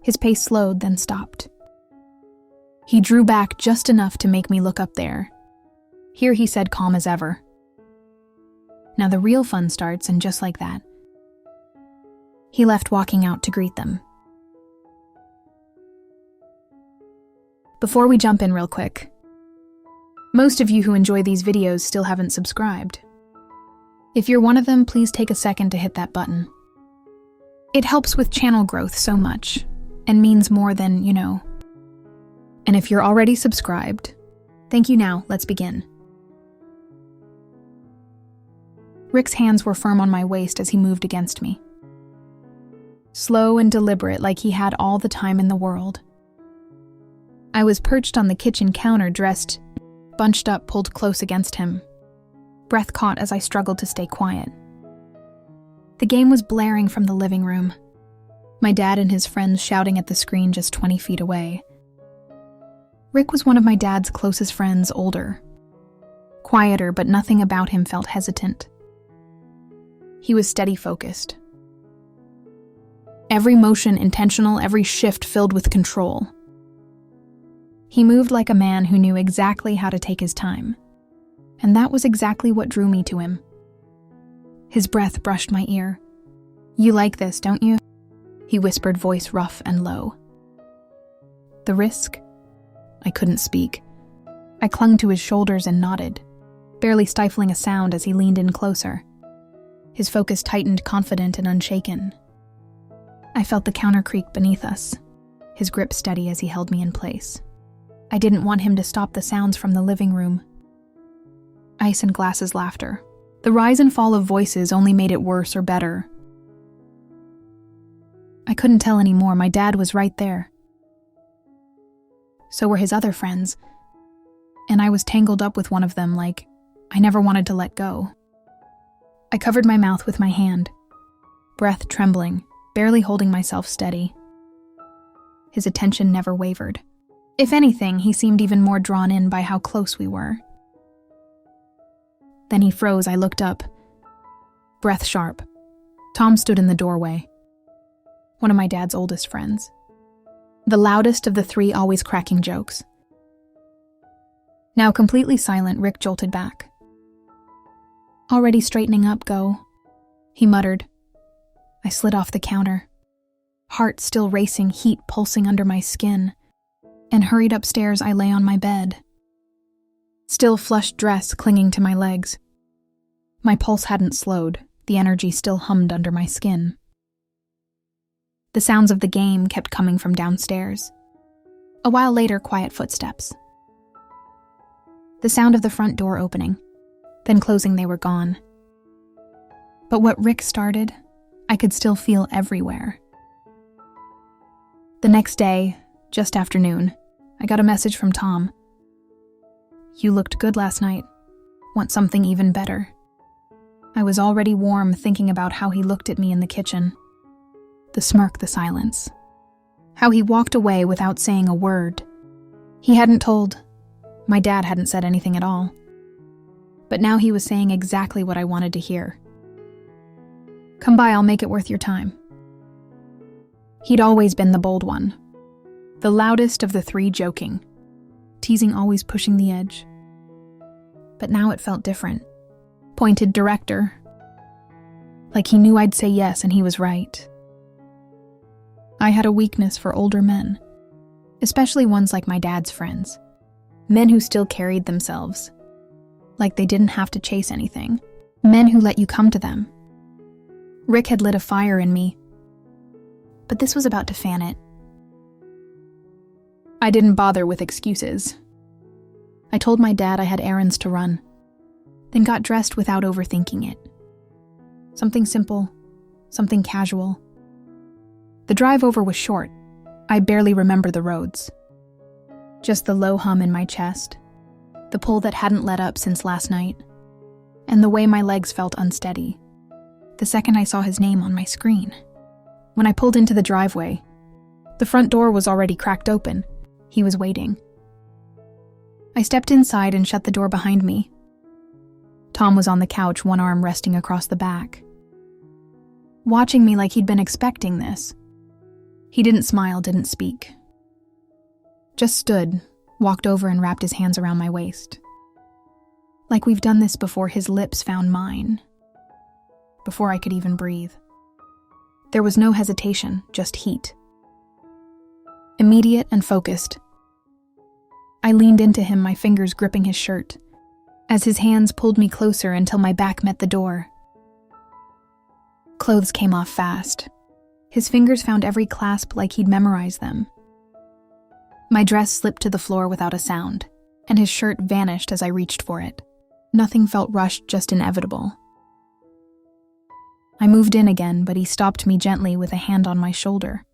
His pace slowed, then stopped. He drew back just enough to make me look up there. Here he said, calm as ever. Now the real fun starts, and just like that, he left, walking out to greet them. Before we jump in real quick, most of you who enjoy these videos still haven't subscribed. If you're one of them, please take a second to hit that button. It helps with channel growth so much, and means more than you know. And if you're already subscribed, thank you. Now, let's begin. Rick's hands were firm on my waist as he moved against me. Slow and deliberate, like he had all the time in the world. I was perched on the kitchen counter, dressed, bunched up, pulled close against him. Breath caught as I struggled to stay quiet. The game was blaring from the living room. My dad and his friends shouting at the screen just 20 feet away. Rick was one of my dad's closest friends, older. Quieter, but nothing about him felt hesitant. He was steady, focused. Every motion intentional, every shift filled with control. He moved like a man who knew exactly how to take his time. And that was exactly what drew me to him. His breath brushed my ear. "You like this, don't you?" He whispered, voice rough and low. The risk? I couldn't speak. I clung to his shoulders and nodded, barely stifling a sound as he leaned in closer. His focus tightened, confident and unshaken. I felt the counter creak beneath us, his grip steady as he held me in place. I didn't want him to stop the sounds from the living room. Ice and glasses, laughter. The rise and fall of voices only made it worse or better. I couldn't tell anymore. My dad was right there. So were his other friends. And I was tangled up with one of them, like I never wanted to let go. I covered my mouth with my hand, breath trembling, barely holding myself steady. His attention never wavered. If anything, he seemed even more drawn in by how close we were. Then he froze. I looked up, breath sharp. Tom stood in the doorway, one of my dad's oldest friends. The loudest of the three, always cracking jokes. Now completely silent, Rick jolted back. "Already straightening up, go," he muttered. I slid off the counter, heart still racing, heat pulsing under my skin, and hurried upstairs. I lay on my bed, still flushed dress clinging to my legs. My pulse hadn't slowed, the energy still hummed under my skin. The sounds of the game kept coming from downstairs. A while later, quiet footsteps. The sound of the front door opening, then closing. They were gone. But what Rick started, I could still feel everywhere. The next day, just after noon, I got a message from Tom. "You looked good last night. Want something even better?" I was already warm, thinking about how he looked at me in the kitchen. The smirk, the silence. How he walked away without saying a word. He hadn't told. My dad hadn't said anything at all. But now he was saying exactly what I wanted to hear. "Come by, I'll make it worth your time." He'd always been the bold one. The loudest of the three, joking. Teasing, always pushing the edge. But now it felt different. Pointed, director. Like he knew I'd say yes and he was right. I had a weakness for older men, especially ones like my dad's friends. Men who still carried themselves, like they didn't have to chase anything. Men who let you come to them. Rick had lit a fire in me, but this was about to fan it. I didn't bother with excuses. I told my dad I had errands to run, then got dressed without overthinking it. Something simple, something casual. The drive over was short. I barely remember the roads. Just the low hum in my chest, the pull that hadn't let up since last night, and the way my legs felt unsteady. The second I saw his name on my screen. When I pulled into the driveway, the front door was already cracked open. He was waiting. I stepped inside and shut the door behind me. Tom was on the couch, one arm resting across the back, watching me like he'd been expecting this. He didn't smile, didn't speak. Just stood, walked over and wrapped his hands around my waist. Like we've done this before his lips found mine. Before I could even breathe. There was no hesitation, just heat. Immediate and focused. I leaned into him, my fingers gripping his shirt, as his hands pulled me closer until my back met the door. Clothes came off fast. His fingers found every clasp like he'd memorized them. My dress slipped to the floor without a sound, and his shirt vanished as I reached for it. Nothing felt rushed, just inevitable. I moved in again, but he stopped me gently with a hand on my shoulder.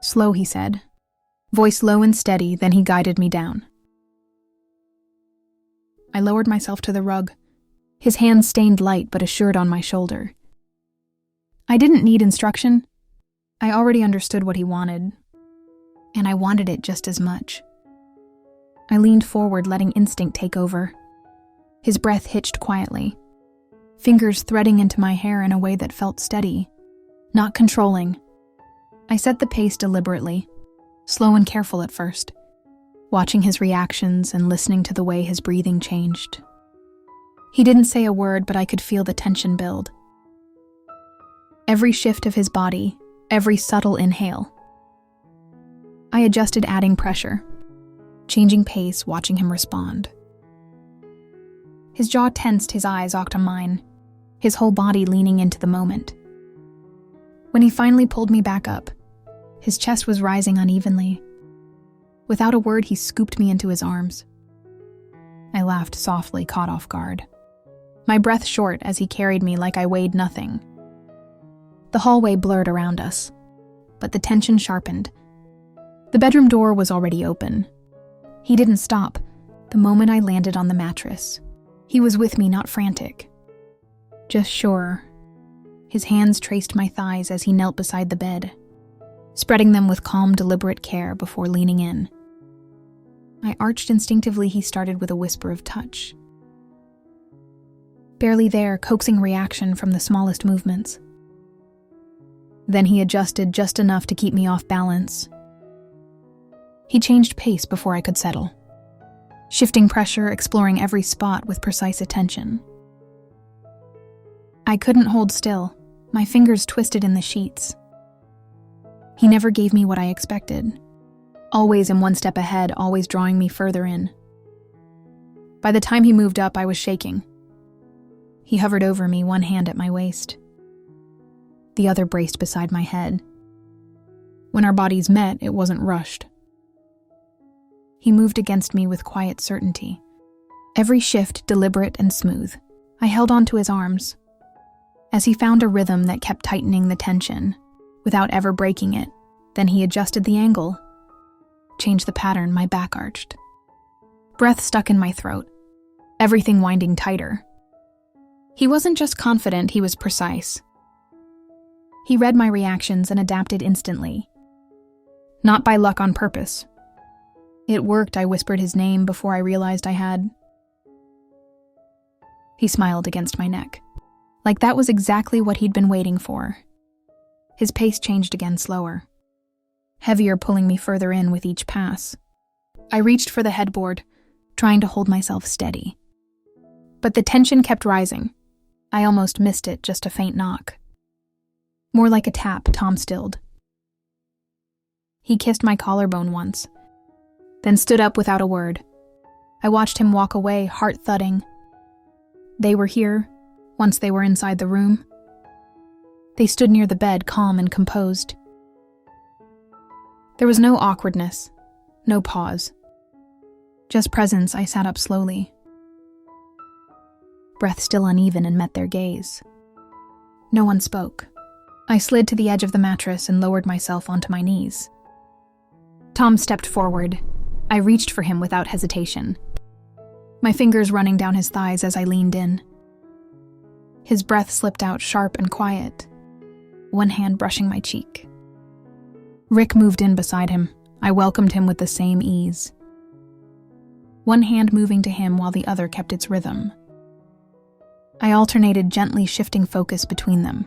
"Slow," he said, voice low and steady, then he guided me down. I lowered myself to the rug, his hand stained light but assured on my shoulder. I didn't need instruction. I already understood what he wanted, and I wanted it just as much. I leaned forward, letting instinct take over. His breath hitched quietly, fingers threading into my hair in a way that felt steady, not controlling. I set the pace deliberately, slow and careful at first, watching his reactions and listening to the way his breathing changed. He didn't say a word, but I could feel the tension build. Every shift of his body, every subtle inhale. I adjusted, adding pressure, changing pace, watching him respond. His jaw tensed, his eyes locked on mine, his whole body leaning into the moment. When he finally pulled me back up, his chest was rising unevenly. Without a word, he scooped me into his arms. I laughed softly, caught off guard. My breath short as he carried me like I weighed nothing. The hallway blurred around us, but the tension sharpened. The bedroom door was already open. He didn't stop the moment I landed on the mattress. He was with me, not frantic, just sure. His hands traced my thighs as he knelt beside the bed, spreading them with calm, deliberate care before leaning in. I arched instinctively. He started with a whisper of touch. Barely there, coaxing reaction from the smallest movements. Then he adjusted just enough to keep me off balance. He changed pace before I could settle, shifting pressure, exploring every spot with precise attention. I couldn't hold still, my fingers twisted in the sheets. He never gave me what I expected, always in one step ahead, always drawing me further in. By the time he moved up, I was shaking. He hovered over me, one hand at my waist, the other braced beside my head. When our bodies met, it wasn't rushed. He moved against me with quiet certainty, every shift deliberate and smooth. I held onto his arms, as he found a rhythm that kept tightening the tension, without ever breaking it. Then he adjusted the angle, changed the pattern, my back arched. Breath stuck in my throat, everything winding tighter. He wasn't just confident, he was precise. He read my reactions and adapted instantly. Not by luck, on purpose. It worked. I whispered his name before I realized I had. He smiled against my neck, like that was exactly what he'd been waiting for. His pace changed again, slower, heavier, pulling me further in with each pass. I reached for the headboard, trying to hold myself steady. But the tension kept rising. I almost missed it, just a faint knock. More like a tap. Tom stilled. He kissed my collarbone once, then stood up without a word. I watched him walk away, heart thudding. They were here, once they were inside the room. They stood near the bed, calm and composed. There was no awkwardness, no pause. Just presence. I sat up slowly, breath still uneven, and met their gaze. No one spoke. I slid to the edge of the mattress and lowered myself onto my knees. Tom stepped forward. I reached for him without hesitation, my fingers running down his thighs as I leaned in. His breath slipped out sharp and quiet, one hand brushing my cheek. Rick moved in beside him. I welcomed him with the same ease, one hand moving to him while the other kept its rhythm. I alternated, gently shifting focus between them.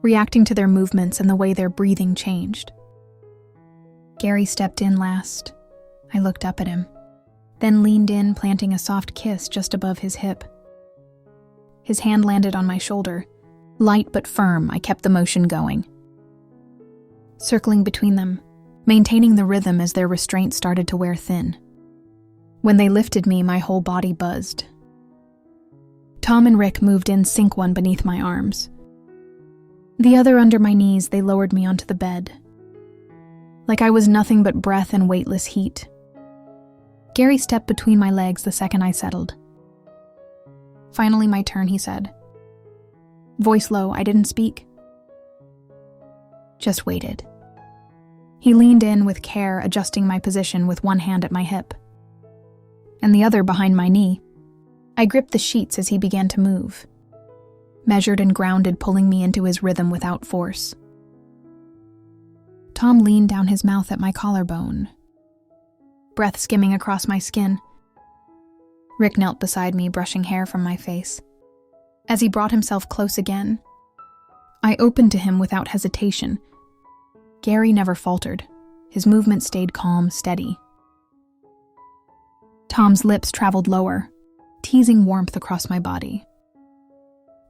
reacting to their movements and the way their breathing changed. Gary stepped in last. I looked up at him, then leaned in, planting a soft kiss just above his hip. His hand landed on my shoulder. Light but firm, I kept the motion going. Circling between them, maintaining the rhythm as their restraint started to wear thin. When they lifted me, my whole body buzzed. Tom and Rick moved in sync, one beneath my arms. The other under my knees, they lowered me onto the bed. Like I was nothing but breath and weightless heat. Gary stepped between my legs the second I settled. "Finally my turn," he said. Voice low, I didn't speak. Just waited. He leaned in with care, adjusting my position with one hand at my hip and the other behind my knee. I gripped the sheets as he began to move, measured and grounded, pulling me into his rhythm without force. Tom leaned down his mouth at my collarbone, breath skimming across my skin. Rick knelt beside me, brushing hair from my face. As he brought himself close again, I opened to him without hesitation. Gary never faltered. His movement stayed calm, steady. Tom's lips traveled lower, teasing warmth across my body.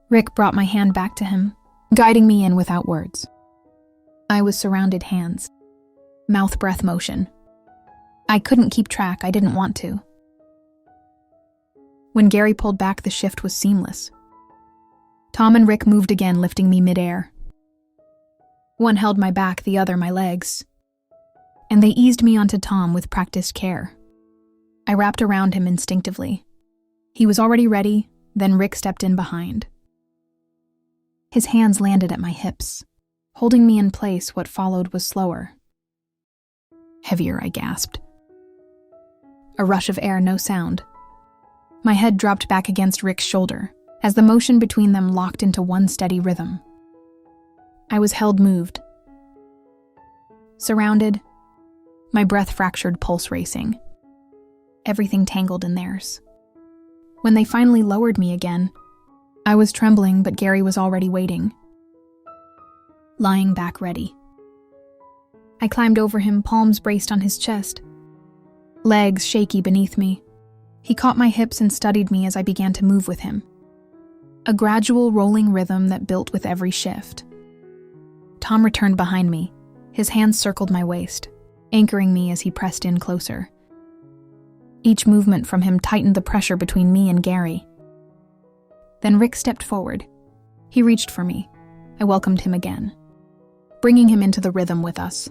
Rick brought my hand back to him, guiding me in without words. I was surrounded hands, mouth-breath motion. I couldn't keep track, I didn't want to. When Gary pulled back, the shift was seamless. Tom and Rick moved again, lifting me midair. One held my back, the other my legs, and they eased me onto Tom with practiced care. I wrapped around him instinctively. He was already ready, then Rick stepped in behind. His hands landed at my hips, holding me in place. What followed was slower. Heavier, I gasped. A rush of air, no sound. My head dropped back against Rick's shoulder as the motion between them locked into one steady rhythm. I was held, moved, surrounded, my breath fractured, pulse racing. Everything tangled in theirs. When they finally lowered me again, I was trembling, but Gary was already waiting, lying back ready. I climbed over him, palms braced on his chest, legs shaky beneath me. He caught my hips and studied me as I began to move with him. A gradual rolling rhythm that built with every shift. Tom returned behind me. His hands circled my waist, anchoring me as he pressed in closer. Each movement from him tightened the pressure between me and Gary. Then Rick stepped forward. He reached for me. I welcomed him again, bringing him into the rhythm with us.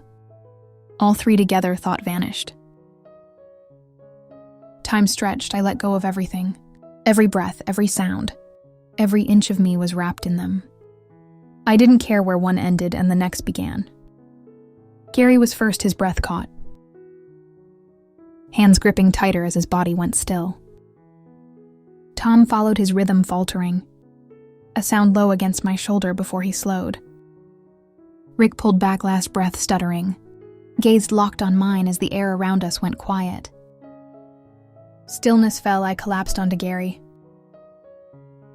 All three together, thought vanished. Time stretched, I let go of everything. Every breath, every sound. Every inch of me was wrapped in them. I didn't care where one ended and the next began. Gary was first, his breath caught, hands gripping tighter as his body went still. Tom followed, his rhythm faltering, a sound low against my shoulder before he slowed. Rick pulled back, last breath stuttering, gazed locked on mine as the air around us went quiet. Stillness fell, I collapsed onto Gary.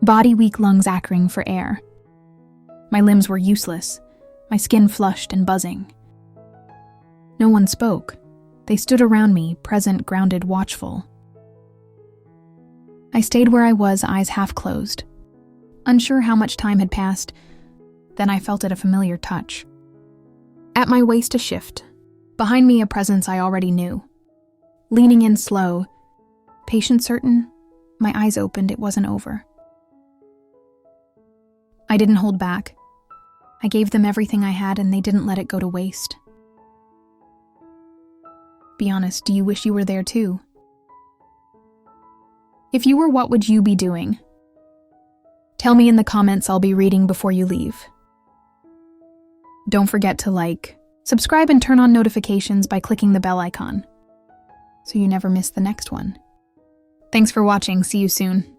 Body weak, lungs acring for air. My limbs were useless, my skin flushed and buzzing. No one spoke. They stood around me, present, grounded, watchful. I stayed where I was, eyes half closed, unsure how much time had passed. Then I felt it, a familiar touch. At my waist, a shift. Behind me, a presence I already knew. Leaning in slow, patient, certain, my eyes opened, it wasn't over. I didn't hold back. I gave them everything I had, and they didn't let it go to waste. Be honest, do you wish you were there too? If you were, what would you be doing? Tell me in the comments, I'll be reading before you leave. Don't forget to like, subscribe, and turn on notifications by clicking the bell icon, so you never miss the next one. Thanks for watching, see you soon.